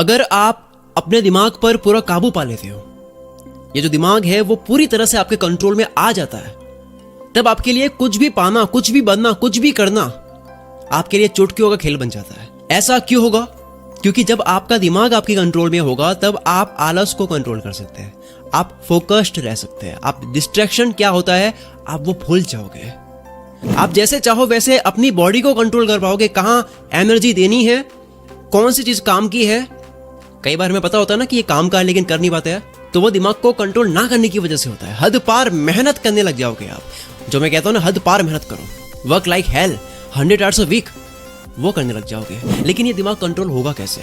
अगर आप अपने दिमाग पर पूरा काबू पा लेते हो, ये जो दिमाग है वो पूरी तरह से आपके कंट्रोल में आ जाता है, तब आपके लिए कुछ भी पाना, कुछ भी बनना, कुछ भी करना आपके लिए चुटकियों का खेल बन जाता है। ऐसा क्यों होगा? क्योंकि जब आपका दिमाग आपके कंट्रोल में होगा तब आप आलस को कंट्रोल कर सकते हैं, आप फोकस्ड रह सकते हैं, आप डिस्ट्रैक्शन क्या होता है आप वो भूल जाओगे। आप जैसे चाहो वैसे अपनी बॉडी को कंट्रोल कर पाओगे, कहाँ एनर्जी देनी है, कौन सी चीज काम की है। कई बार हमें पता होता है ना कि ये काम का है लेकिन कर नहीं पाते हैं, तो वो दिमाग को कंट्रोल ना करने की वजह से होता है। हद पार मेहनत करने लग जाओगे आप, जो मैं कहता हूं ना, हद पार मेहनत करो, work like hell, 100 hours a week, वो करने लग जाओगे। लेकिन ये दिमाग कंट्रोल होगा कैसे?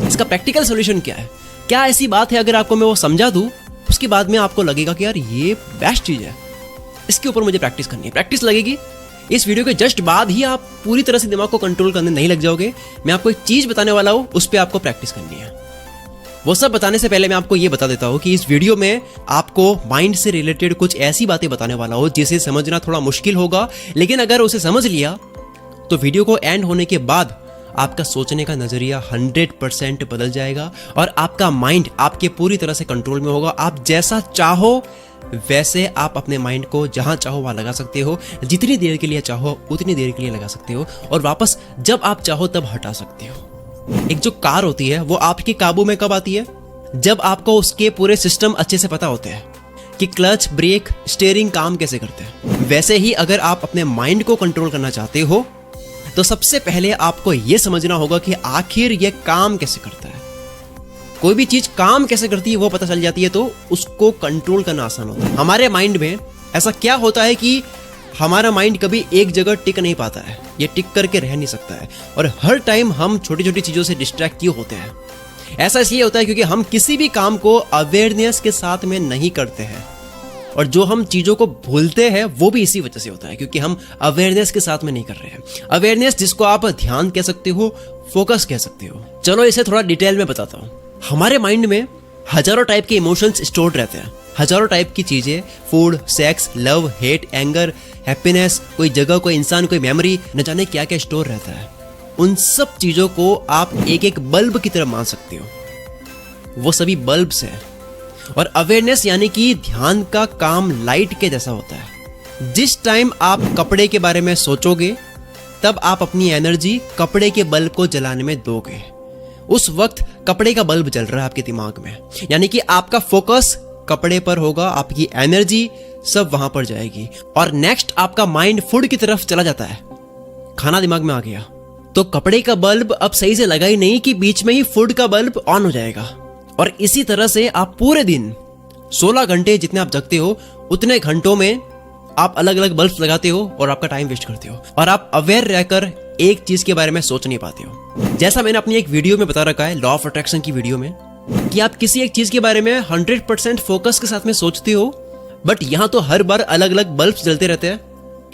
इसका प्रैक्टिकल सोल्यूशन क्या है? क्या ऐसी बात है अगर आपको मैं वो समझा दूं, उसके बाद में आपको लगेगा कि यार ये बेस्ट चीज है, इसके ऊपर मुझे प्रैक्टिस करनी है। प्रैक्टिस लगेगी, इस वीडियो के जस्ट बाद ही आप पूरी तरह से दिमाग को कंट्रोल करने नहीं लग जाओगे। मैं आपको एक चीज बताने वाला हूं, उस पर आपको प्रैक्टिस करनी है। वो सब बताने से पहले मैं आपको ये बता देता हूँ कि इस वीडियो में आपको माइंड से रिलेटेड कुछ ऐसी बातें बताने वाला हूँ जिसे समझना थोड़ा मुश्किल होगा, लेकिन अगर उसे समझ लिया तो वीडियो को एंड होने के बाद आपका सोचने का नजरिया 100% बदल जाएगा और आपका माइंड आपके पूरी तरह से कंट्रोल में होगा। आप जैसा चाहो वैसे आप अपने माइंड को जहां चाहो वहां लगा सकते हो, जितनी देर के लिए चाहो उतनी देर के लिए लगा सकते हो, और वापस जब आप चाहो तब हटा सकते हो। एक जो कार होती है वो आपके काबू में कब आती है? जब आपको उसके पूरे सिस्टम अच्छे से पता होते हैं कि क्लच, ब्रेक, स्टीयरिंग काम कैसे करते हैं। वैसे ही अगर आप अपने माइंड को कंट्रोल करना चाहते हो तो सबसे पहले आपको यह समझना होगा कि आखिर यह काम कैसे करता है। कोई भी चीज काम कैसे करती है वो पता चल जाती है तो उसको कंट्रोल करना आसान होता है। हमारे माइंड में ऐसा क्या होता है कि हमारा माइंड कभी एक जगह टिक नहीं पाता है, ये टिक करके रह नहीं सकता है, और हर टाइम हम छोटी छोटी चीजों से डिस्ट्रैक्ट क्यों होते हैं? ऐसा इसलिए होता है क्योंकि हम किसी भी काम को अवेयरनेस के साथ में नहीं करते हैं, और जो हम चीजों को भूलते हैं वो भी इसी वजह से होता है क्योंकि हम अवेयरनेस के साथ में नहीं कर रहे हैं। अवेयरनेस जिसको आप ध्यान कह सकते हो, फोकस कह सकते हो। चलो इसे थोड़ा डिटेल में बताता हूँ। हमारे माइंड में हजारों टाइप के इमोशंस स्टोर्ड रहते हैं, हजारों टाइप की चीजें, food, sex, love, hate, anger, happiness, कोई जगह, कोई इंसान, कोई मेमोरी, न जाने क्या क्या स्टोर रहता है। उन सब चीजों को आप एक एक बल्ब की तरह मान सकते हो, वो सभी बल्ब्स हैं। और अवेयरनेस यानी कि ध्यान का काम लाइट के जैसा होता है। जिस टाइम आप कपड़े के बारे में सोचोगे तब आप अपनी एनर्जी कपड़े के बल्ब को जलाने में दोगे। उस वक्त कपड़े का बल्ब जल रहा है आपके दिमाग में, यानी कि आपका फोकस कपड़े पर होगा, आपकी एनर्जी सब वहां पर जाएगी। और नेक्स्ट आपका माइंड फूड की तरफ चला जाता है, खाना दिमाग में आ गया तो कपड़े का बल्ब अब सही से लगा ही नहीं कि बीच में ही फूड का बल्ब ऑन हो जाएगा। और इसी तरह से आप पूरे दिन 16 घंटे जितने आप जगते हो उतने घंटों में आप अलग अलग बल्ब लगाते हो और आपका टाइम वेस्ट करते हो, और आप अवेयर रहकर एक चीज के बारे में सोच नहीं पाते हो। जैसा मैंने अपनी एक वीडियो में बता रखा है, लॉ ऑफ अट्रैक्शन की वीडियो में, कि आप किसी एक चीज के बारे में 100% फोकस के साथ में सोचते हो, बट यहां तो हर बार अलग अलग बल्ब जलते रहते हैं।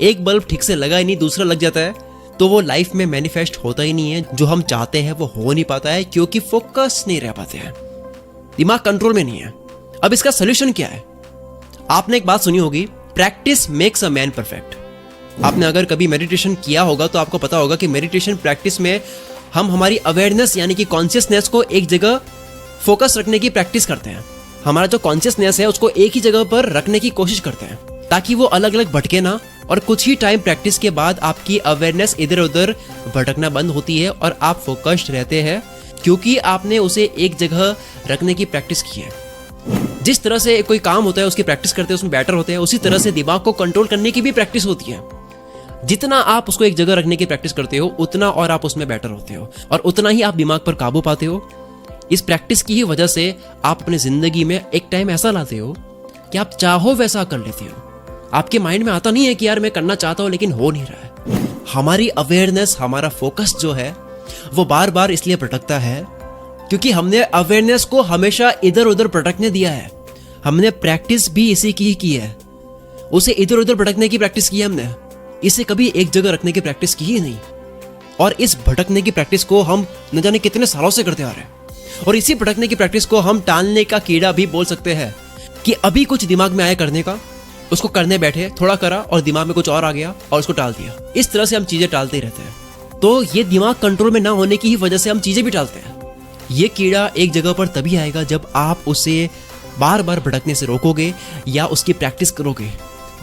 एक बल्ब ठीक से लगा ही नहीं, दूसरा लग जाता है, तो वो लाइफ में मैनिफेस्ट होता ही नहीं है। जो हम चाहते हैं वो हो नहीं पाता है क्योंकि फोकस नहीं रह पाते हैं, दिमाग कंट्रोल में नहीं है। अब इसका सोल्यूशन क्या है? आपने एक बात सुनी होगी, practice makes a man perfect. आपने अगर कभी मेडिटेशन किया होगा तो आपको पता होगा कि मेडिटेशन प्रैक्टिस में हम हमारी अवेयरनेस यानी कि कॉन्शियसनेस को एक जगह फोकस रखने की प्रैक्टिस करते हैं। हमारा जो कॉन्शियसनेस है उसको एक ही जगह पर रखने की कोशिश करते हैं ताकि वो अलग अलग भटके ना, और कुछ ही टाइम प्रैक्टिस के बाद आपकी अवेयरनेस इधर उधर भटकना बंद होती है और आप फोकस्ड रहते हैं क्योंकि आपने उसे एक जगह रखने की प्रैक्टिस की है। जिस तरह से कोई काम होता है उसकी प्रैक्टिस करते हैं, उसमें बेटर होते हैं, उसी तरह से दिमाग को कंट्रोल करने की भी प्रैक्टिस होती है। जितना आप उसको एक जगह रखने की प्रैक्टिस करते हो उतना और आप उसमें बेटर होते हो, और उतना ही आप दिमाग पर काबू पाते हो। इस प्रैक्टिस की ही वजह से आप अपनी जिंदगी में एक टाइम ऐसा लाते हो कि आप चाहो वैसा कर लेते हो। आपके माइंड में आता नहीं है कि यार मैं करना चाहता हूं लेकिन हो नहीं रहा है। हमारी अवेयरनेस, हमारा फोकस जो है वो बार बार इसलिए भटकता है क्योंकि हमने अवेयरनेस को हमेशा इधर उधर भटकने दिया है। हमने प्रैक्टिस भी इसी की ही की है, उसे इधर उधर भटकने की प्रैक्टिस की है हमने, इसे कभी एक जगह रखने की प्रैक्टिस की ही नहीं। और इस भटकने की प्रैक्टिस को हम न जाने कितने सालों से करते आ रहे हैं, और इसी भटकने की प्रैक्टिस को हम टालने का कीड़ा भी बोल सकते हैं कि अभी कुछ दिमाग में आया करने का, उसको करने बैठे, थोड़ा करा और दिमाग में कुछ और आ गया और उसको टाल दिया। इस तरह से हम चीजें टालते ही रहते हैं। तो ये दिमाग कंट्रोल में ना होने की ही वजह से हम चीजें भी टालते हैं। ये कीड़ा एक जगह पर तभी आएगा जब आप उसे बार बार भटकने से रोकोगे या उसकी प्रैक्टिस करोगे।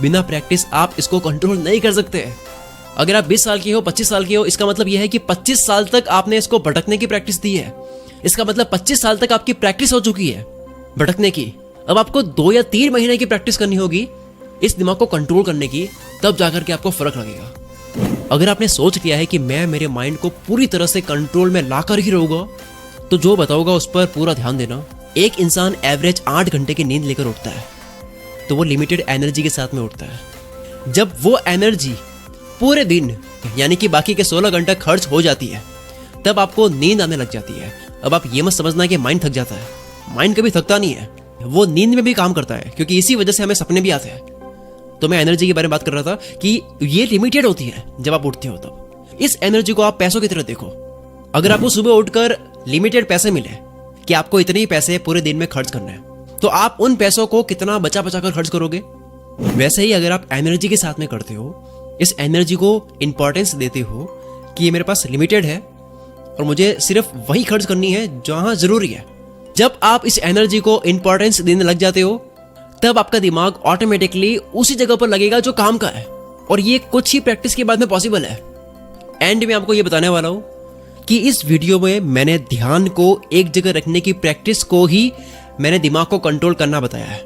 बिना प्रैक्टिस आप इसको कंट्रोल नहीं कर सकते। अगर आप 20 साल के हो, 25 साल के हो, इसका मतलब यह है कि 25 साल तक आपने इसको भटकने की प्रैक्टिस दी है। इसका मतलब 25 साल तक आपकी प्रैक्टिस हो चुकी है भटकने की। अब आपको 2 या 3 महीने की प्रैक्टिस करनी होगी इस दिमाग को कंट्रोल करने की, तब जाकर के आपको फर्क लगेगा। अगर आपने सोच लिया है कि मैं मेरे माइंड को पूरी तरह से कंट्रोल में लाकर ही रहूंगा, तो जो बताऊंगा उस पर पूरा ध्यान देना। एक इंसान एवरेज 8 घंटे की नींद लेकर उठता है, तो वो लिमिटेड एनर्जी के साथ में उठता है। जब वो एनर्जी पूरे दिन यानी कि बाकी के 16 घंटे खर्च हो जाती है, तब आपको नींद आने लग जाती है। अब आप ये मत समझना कि माइंड थक जाता है, माइंड कभी थकता नहीं है, वो नींद में भी काम करता है, क्योंकि इसी वजह से हमें सपने भी आते हैं। तो मैं एनर्जी के बारे में बात कर रहा था कि ये लिमिटेड होती है जब आप उठते हो तब। इस एनर्जी को आप पैसों की तरह देखो। अगर आपको सुबह उठकर लिमिटेड पैसे मिले कि आपको इतने ही पैसे पूरे दिन में खर्च करना है, तो आप उन पैसों को कितना बचा बचा कर खर्च करोगे। वैसे ही अगर आप एनर्जी के साथ में करते हो, इस एनर्जी को इंपॉर्टेंस देते हो कि ये मेरे पास लिमिटेड है और मुझे सिर्फ वही खर्च करनी है जहां जरूरी है। जब आप इस एनर्जी को इंपॉर्टेंस देने लग जाते हो, तब आपका दिमाग ऑटोमेटिकली उसी जगह पर लगेगा जो काम का है। और ये कुछ ही प्रैक्टिस के बाद में पॉसिबल है। एंड में आपको ये बताने वाला हूं कि इस वीडियो में मैंने ध्यान को एक जगह रखने की प्रैक्टिस को ही मैंने दिमाग को कंट्रोल करना बताया है।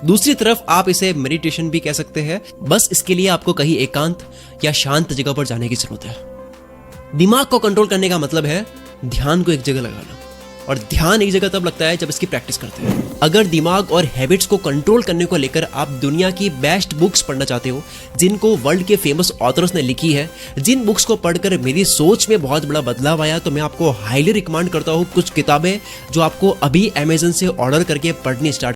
दूसरी तरफ आप इसे मेडिटेशन भी कह सकते हैं। बस इसके लिए आपको कहीं एकांत या शांत जगह पर जाने की जरूरत है। दिमाग को कंट्रोल करने का मतलब है ध्यान को एक जगह लगाना, और ध्यान एक जगह तब लगता है जब इसकी प्रैक्टिस करते हैं। अगर दिमाग और हैबिट्स को कंट्रोल करने को लेकर आप दुनिया की बेस्ट बुक्स पढ़ना चाहते हो, जिनको वर्ल्ड के फेमस ऑथर्स ने लिखी है, जिन बुक्स को पढ़कर मेरी सोच में बहुत बड़ा बदलाव आया, तो मैं आपको हाईली रिकमेंड करता हूँ कुछ किताबें जो आपको अभी अमेजन से ऑर्डर करके पढ़नी स्टार्ट